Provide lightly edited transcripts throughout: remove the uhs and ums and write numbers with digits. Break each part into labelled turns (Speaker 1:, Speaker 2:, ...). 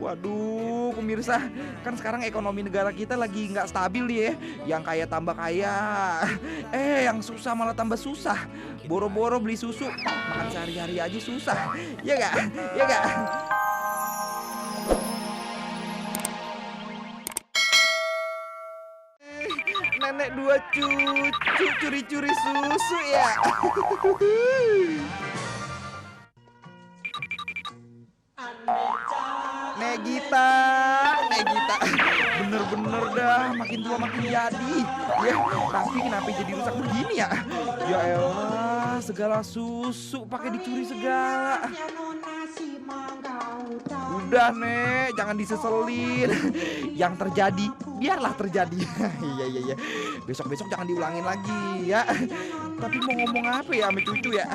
Speaker 1: Waduh, pemirsa, kan sekarang ekonomi negara kita lagi nggak stabil nih ya. Yang kaya tambah kaya, yang susah malah tambah susah. Boro-boro beli susu, makan sehari-hari aja susah. Ya nggak? Ya nggak? Nenek dua cucu curi-curi susu ya. Negita, Negita, bener-bener dah makin tua makin jadi. Ya, tapi kenapa jadi rusak begini ya? Ya elah, segala susu pakai dicuri segala. Udah Nek, jangan diseselin. Yang terjadi, biarlah terjadi. Iya iya iya. Besok-besok jangan diulangin lagi ya. Tapi mau ngomong apa ya sama cucu ya?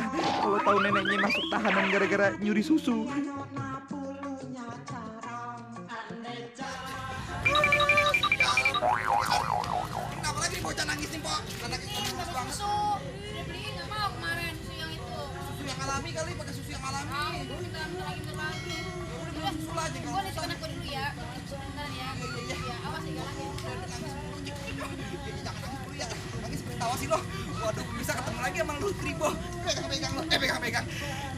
Speaker 1: Kalau tahu neneknya masuk tahanan gara-gara nyuri susu.
Speaker 2: Kenapa lagi nih bocah nangis nih, Pok? Anaknya nangis banget.
Speaker 3: Susu, udah beli nggak mau kemarin susu yang itu.
Speaker 2: Susu yang alami kali, pakai susu yang alami.
Speaker 3: Bentar lagi.
Speaker 2: Udah beli susu lah aja
Speaker 3: Gue
Speaker 2: kalau
Speaker 3: nih
Speaker 2: susah.
Speaker 3: anak gue dulu ya. Sebentar ya. Ya, awas ya galak ya.
Speaker 2: Jangan nangis dulu ya. Nangis ketawa sih lo. Waduh, bisa ketemu lagi sama lu Tribo. Pegang-pegang lo. Pegang-pegang.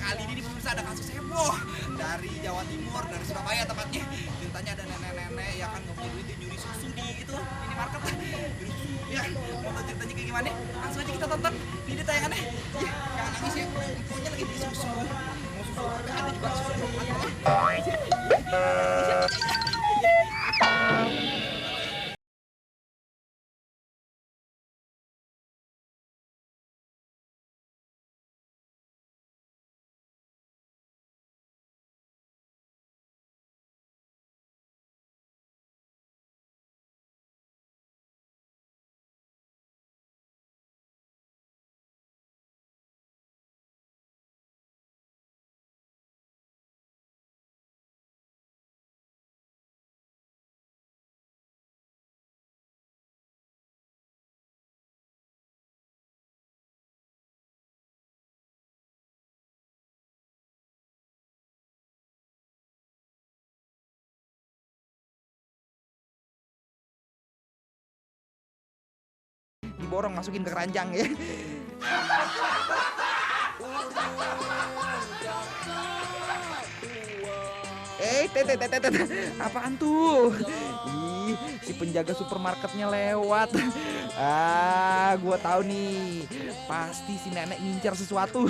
Speaker 2: Kali ini pemirsa ada kasus heboh dari Jawa Timur, dari Surabaya tepatnya. Ceritanya ada nenek-nenek yang kan nggak punya duit dia nyuri susu di itu minimarket lah. Nyuri susu. Ya, mau tahu ceritanya kayak gimana? Langsung aja kita tonton ini tayangannya. Ya, jangan nangis ya. Pokoknya lagi beli susu. Mau susu ada juga susu coklat.
Speaker 1: Diborong masukin ke keranjang ya. Apaan tuh? Ih, si penjaga supermarketnya lewat. Gua tahu nih. Pasti si nenek ngincar sesuatu.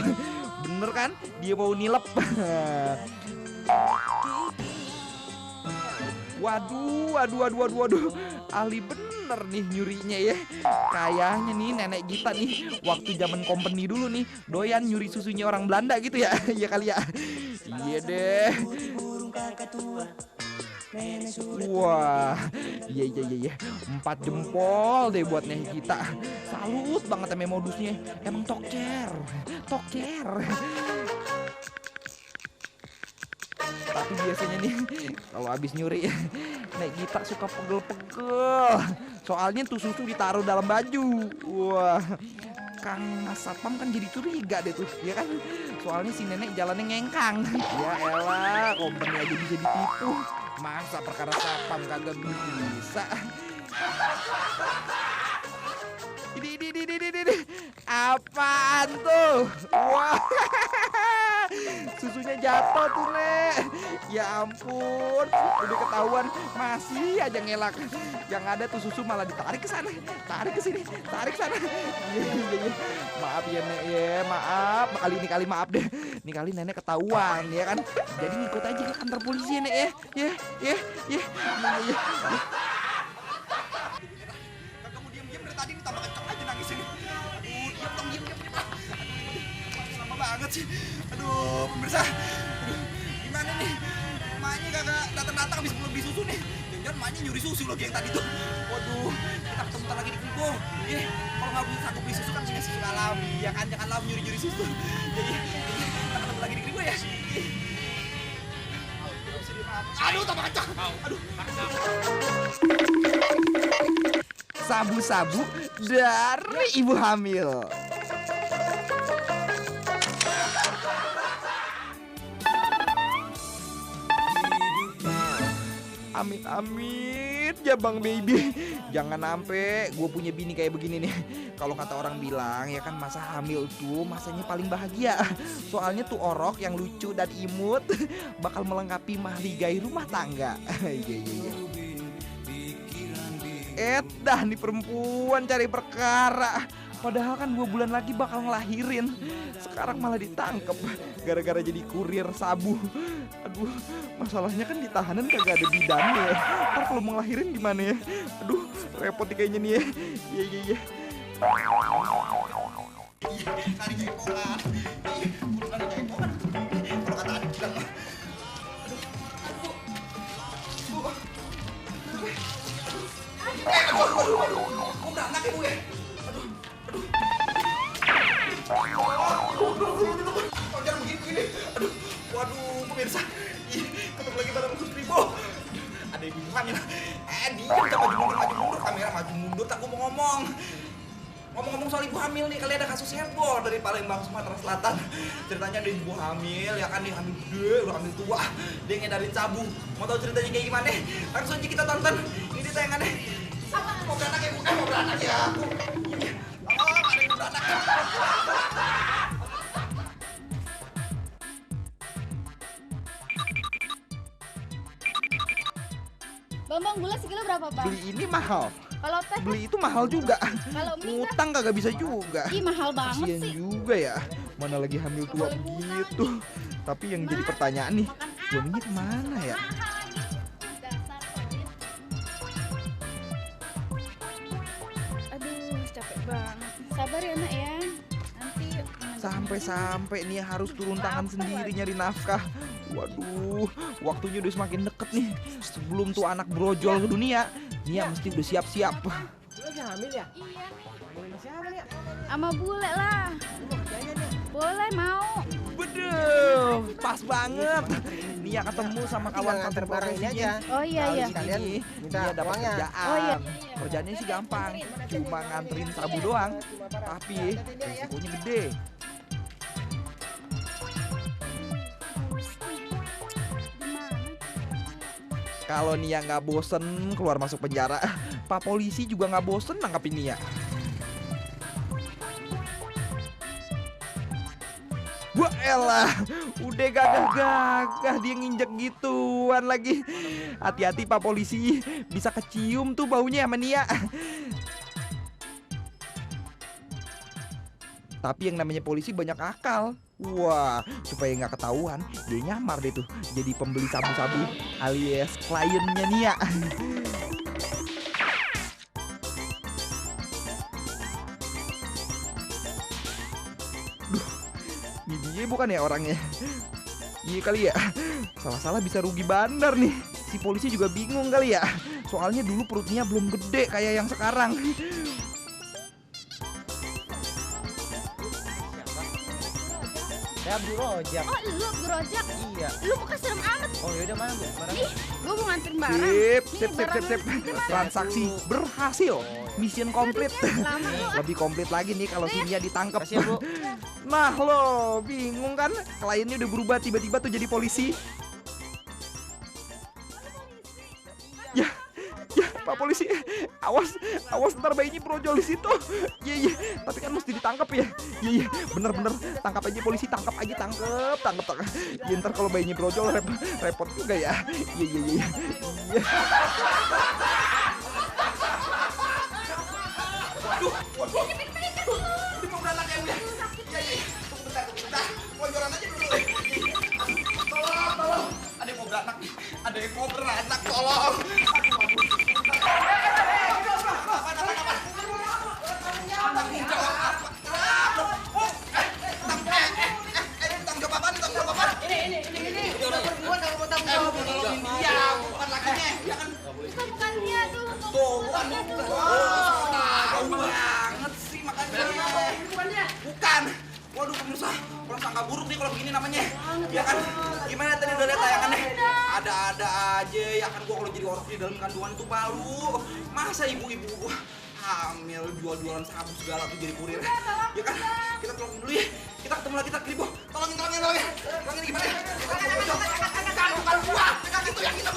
Speaker 1: Bener kan? Dia mau nilep. Waduh. Ahli bener nih nyurinya ya. Kayaknya nih nenek Gita nih waktu zaman company dulu nih doyan nyuri susunya orang Belanda gitu ya. Iya kali ya. Iya deh. Wah, iya. 4 jempol deh buat nenek Gita. Salut banget sama modusnya. Emang toker. Tapi biasanya nih kalau habis nyuri Nek Gita suka pegel-pegel. Soalnya tuh susu ditaruh dalam baju. Wah, Kang Satpam kan jadi curiga deh tuh, ya kan? Soalnya si nenek jalannya ngengkang. Ya elah, company aja bisa ditipu. Masa perkara satpam kagak bisa? Ini. Apaan tuh? Wah. Susunya jatuh tuh, Nek. Ya ampun, udah ketahuan masih aja ngelak. Yang ada tuh susu malah ditarik ke sana, tarik ke sini, tarik sana. Iya. Maaf ya, Nek ya, maaf. Kali maaf deh. Ini kali nenek ketahuan ya kan. Jadi ngikut aja ke kantor polisi ya, Nek ya. Ya.
Speaker 2: Iya. Kamu diam-diam dari tadi ditambah kenceng aja nangis ini. Aduh, diam. Lama banget sih. Aduh, pemirsa. Aduh, gimana nih? Emaknya kagak datang-datang habis belum beli susu nih. Jangan emaknya nyuri susu lagi yang tadi tuh. Waduh, kita ketemu lagi di Kribo. Kalau nggak bisa sanggup beli susu kan punya susu alami. Ya kan, jangan lah nyuri-nyuri susu. Jadi kita ketemu lagi di Kribo ya. Aduh, tambah kencang. Aduh.
Speaker 1: Sabu-sabu dari ibu hamil. Amit-amit ya Bang Baby. Jangan sampai gue punya bini kayak begini nih. Kalau kata orang bilang ya kan masa hamil tuh masanya paling bahagia. Soalnya tuh orok yang lucu dan imut bakal melengkapi mahligai rumah tangga. Iya iya iya. Dah nih perempuan cari perkara. Padahal kan 2 bulan lagi bakal ngelahirin. Sekarang malah ditangkep gara-gara jadi kurir sabu. Aduh, masalahnya kan di tahanan kagak ada bidannya. Ntar kalau mau ngelahirin gimana ya? Aduh, repot nih kayaknya nih ya. Iya iya iya.
Speaker 2: Tadi kepo kan. Bukan kepo kan. Kalau kata adik bilang mah. Aduh. Kok beranak ya Bu ya? Kok jangan begini. Aduh. Waduh, pemirsa. Ih, ketemu lagi bareng Gus Tribo. Ada ibu hamil. Diam kita maju mundur kamera maju mundur tak mau ngomong. Ngomong-ngomong soal ibu hamil nih, kali ada kasus heboh dari Palembang, Sumatera Selatan. Ceritanya ada ibu hamil, ya kan dia hamil gede, udah hamil tua. Dia ngedarin sabu. Mau tahu ceritanya kayak gimana? Langsung aja kita tonton. Ini tayangannya. Mau beranak ya Bu? Mau beranak ya Bu? Oh, ada ibu beranak.
Speaker 3: Bambang gula sekilo berapa bang?
Speaker 1: Beli ini mahal.
Speaker 3: Kalau teh?
Speaker 1: Beli itu mahal juga.
Speaker 3: Kalau mie kan?
Speaker 1: Ngutang kagak bisa juga.
Speaker 3: Ih mahal banget
Speaker 1: Kasian
Speaker 3: sih.
Speaker 1: juga ya. Mana lagi hamil tua begitu. Tapi yang jadi pertanyaan nih, suaminya kemana ya?
Speaker 3: Aduh capek banget. Sabar ya nak ya. Nanti
Speaker 1: Sampai-sampai nih harus turun tangan sendiri nyari nafkah. Waduh, waktunya udah semakin deket nih. Sebelum tuh anak brojol ke dunia, Nia mesti udah siap-siap.
Speaker 4: Lu lagi hamil ya?
Speaker 3: iya.
Speaker 4: Hamilin siapa nih?
Speaker 3: Sama bule lah.
Speaker 4: Lu mau kerjanya nih?
Speaker 3: Boleh mau.
Speaker 1: Beduh, pas banget. Nia ketemu sama kawan
Speaker 4: Tinggal nganter
Speaker 1: kantor
Speaker 4: barang ini
Speaker 1: profesinya.
Speaker 4: aja.
Speaker 3: Oh iya iya.
Speaker 4: Sekalian
Speaker 1: Ini
Speaker 4: minta
Speaker 1: Nia dapat
Speaker 4: uangnya.
Speaker 1: kerjaan.
Speaker 3: Oh, iya.
Speaker 1: Kerjaannya sih gampang, cuma nganterin sabu doang. Tapi resikonya gede. Kalau Nia nggak bosen keluar masuk penjara, Pak Polisi juga nggak bosen nangkapin Nia. Wah elah, udah gagah-gagah dia nginjek gituan lagi. Hati-hati Pak Polisi, bisa kecium tuh baunya sama Nia. Tapi yang namanya polisi banyak akal. Wah, supaya nggak ketahuan, dia nyamar deh tuh jadi pembeli sabu-sabu alias kliennya Nia. Duh, ini dia bukan ya orangnya? Iya kali ya, salah-salah bisa rugi bandar nih. Si polisi juga bingung kali ya, soalnya dulu perutnya belum gede kayak yang sekarang.
Speaker 4: Ya Abdul Rojak.
Speaker 3: Oh lu gerojak.
Speaker 4: Iya.
Speaker 3: Lu muka serem amat.
Speaker 4: Oh yaudah mana Bu? Mana?
Speaker 3: Nih, gua mau nganterin barang.
Speaker 1: Sip,
Speaker 3: Nih,
Speaker 1: sip, sip,
Speaker 3: barang
Speaker 1: sip, sip.
Speaker 3: kita mana?
Speaker 1: Transaksi berhasil. Mission komplit.
Speaker 3: Lama lu.
Speaker 1: Lebih komplit lagi nih kalau si Nia ditangkap.
Speaker 4: Makasih ya Bu.
Speaker 1: Nah lo, bingung kan? Kliennya udah berubah tiba-tiba tuh jadi polisi. Ya, ya Pak Polisi, awas ntar bayinya brojol di situ. Iya iya, tapi kan mesti ditangkap ya. Iya iya, bener tangkap aja polisi, tangkap. Ya ntar kalau bayinya brojol repot juga ya. Iya. Iya.
Speaker 2: Waduh. Ini mau beranak ya Bu ya? Iya. Tunggu bentar. Ponjoran aja dulu. Tolong. Ada yang mau beranak nih. Ada yang mau beranak, tolong.
Speaker 3: Bukan dia tuh.
Speaker 2: Tahu banget sih makanya. Bukan. Waduh pemirsa, prasangka buruk nih kalau begini namanya. Ya kan? Gimana tadi udah lihat tayangannya? Ada-ada aja ya kan gua kalau jadi orang di dalam kandungan itu malu. Masa ibu-ibu hamil jual-jualan sabu segala tuh jadi kurir. Ya kan? Kita tolongin dulu ya. Kita ketemu lagi tak Kribo. Tolongin. Tolongin gimana? Bukan gua. Pegang itu yang kita